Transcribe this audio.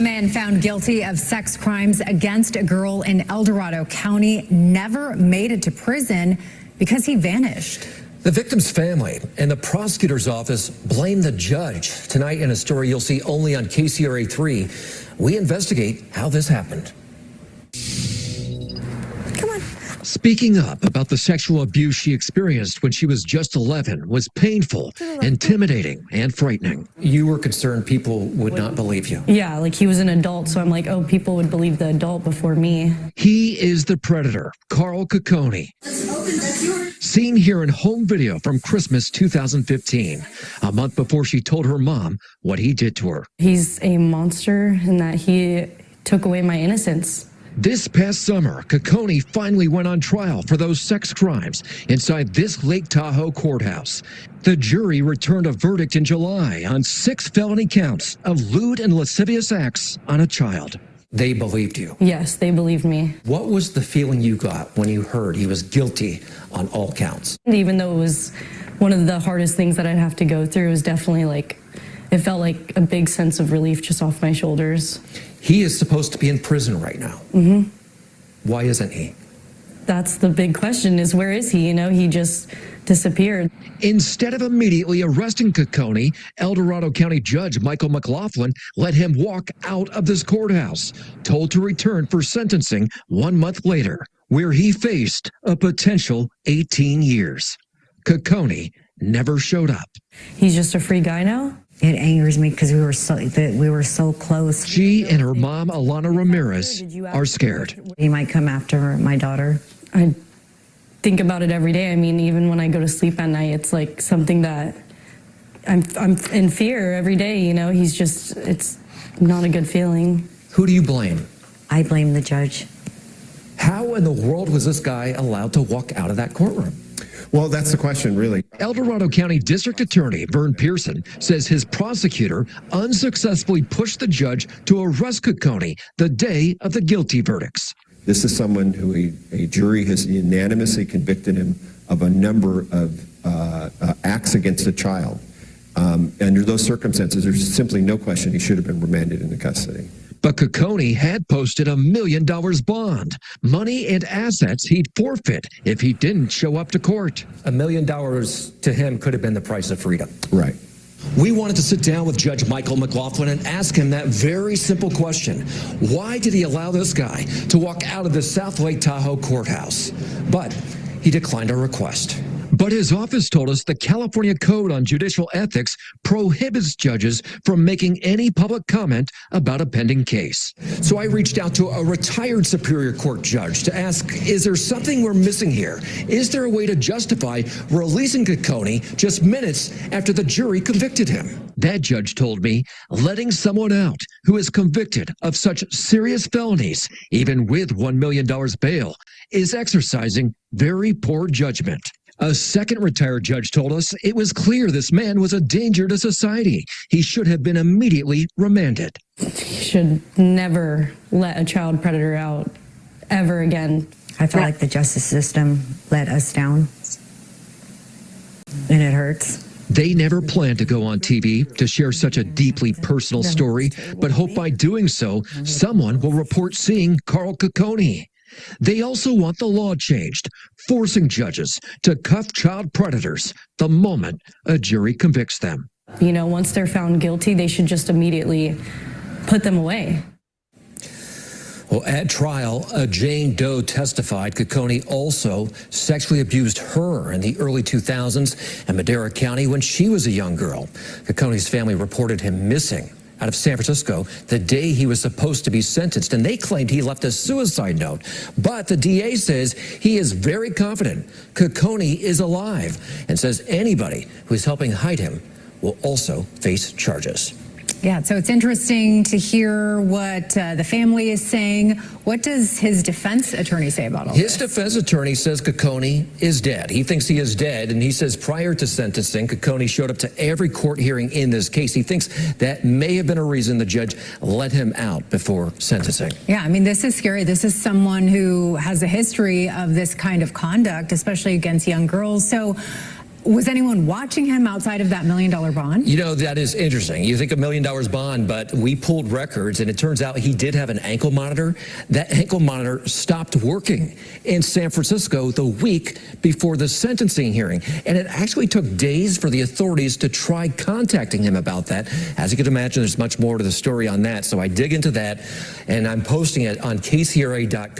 A man found guilty of sex crimes against a girl in Dorado County never made it to prison because he vanished. The victim's family and the prosecutor's office blame the judge. Tonight in a story you'll see only on Kcra 3, we investigate how this happened. Speaking up about the sexual abuse she experienced when she was just 11 was painful, intimidating, and frightening. You were concerned people would not believe you. Yeah, like he was an adult, so I'm like, oh, people would believe the adult before me. He is the predator, Carl Cacconie. Seen here in home video from Christmas 2015, a month before she told her mom what he did to her. He's a monster in that he took away my innocence. This past summer, Cacconie finally went on trial for those sex crimes inside this Lake Tahoe courthouse. The jury returned a verdict in July on 6 felony counts of lewd and lascivious acts on a child. They believed you? Yes, they believed me. What was the feeling you got when you heard he was guilty on all counts? Even though it was one of the hardest things that I'd have to go through, it was definitely like, it felt like a big sense of relief just off my shoulders. He is supposed to be in prison right now. Mm-hmm. Why isn't he? That's the big question, is where is he? You know, he just disappeared. Instead of immediately arresting Cacconie, Dorado County Judge Michael McLaughlin let him walk out of this courthouse, told to return for sentencing 1 month later, where he faced a potential 18 years. Cacconie never showed up. He's just a free guy now? It angers me because we were so close. She and her mom, Alana Ramirez, are scared. He might come after my daughter. I think about it every day. I mean, even when I go to sleep at night, it's like something that I'm in fear every day, you know? He's just, it's not a good feeling. Who do you blame? I blame the judge. How in the world was this guy allowed to walk out of that courtroom? Well, that's the question, really. Dorado County District Attorney Vern Pearson says his prosecutor unsuccessfully pushed the judge to arrest Cacconie the day of the guilty verdicts. This is someone who a jury has unanimously convicted him of a number of acts against a child. Under those circumstances, there's simply no question he should have been remanded into custody. But Cacconie had posted $1 million bond, money and assets he'd forfeit if he didn't show up to court. $1 million to him could have been the price of freedom. Right. We wanted to sit down with Judge Michael McLaughlin and ask him that very simple question. Why did he allow this guy to walk out of the South Lake Tahoe courthouse? But he declined our request. But his office told us the California Code on Judicial Ethics prohibits judges from making any public comment about a pending case. So I reached out to a retired Superior Court judge to ask, is there something we're missing here? Is there a way to justify releasing Cacconie just minutes after the jury convicted him? That judge told me letting someone out who is convicted of such serious felonies, even with $1 million bail, is exercising very poor judgment. A second retired judge told us it was clear this man was a danger to society. He should have been immediately remanded. You should never let a child predator out ever again. I feel like the justice system let us down, and it hurts. They never planned to go on TV to share such a deeply personal story, but hope by doing so, someone will report seeing Carl Cacconie. They also want the law changed, forcing judges to cuff child predators the moment a jury convicts them. You know, once they're found guilty, they should just immediately put them away. Well, at trial, Jane Doe testified Cacconie also sexually abused her in the early 2000s in Madera County when she was a young girl. Cacconie's family reported him missing out of San Francisco the day he was supposed to be sentenced, and they claimed he left a suicide note. But the DA says he is very confident Cacconie is alive and says anybody who is helping hide him will also face charges. Yeah, so it's interesting to hear what the family is saying. What does his defense attorney say about all this? His defense attorney says Cacconie is dead. He thinks he is dead, and he says prior to sentencing, Cacconie showed up to every court hearing in this case. He thinks that may have been a reason the judge let him out before sentencing. Yeah, I mean, this is scary. This is someone who has a history of this kind of conduct, especially against young girls. So Was anyone watching him outside of that $1 million bond? You know, that is interesting. You think $1 million bond, but we pulled records, and it turns out he did have an ankle monitor. That ankle monitor stopped working in San Francisco the week before the sentencing hearing. And it actually took days for the authorities to try contacting him about that. As you can imagine, there's much more to the story on that. So I dig into that, and I'm posting it on Kcra.com.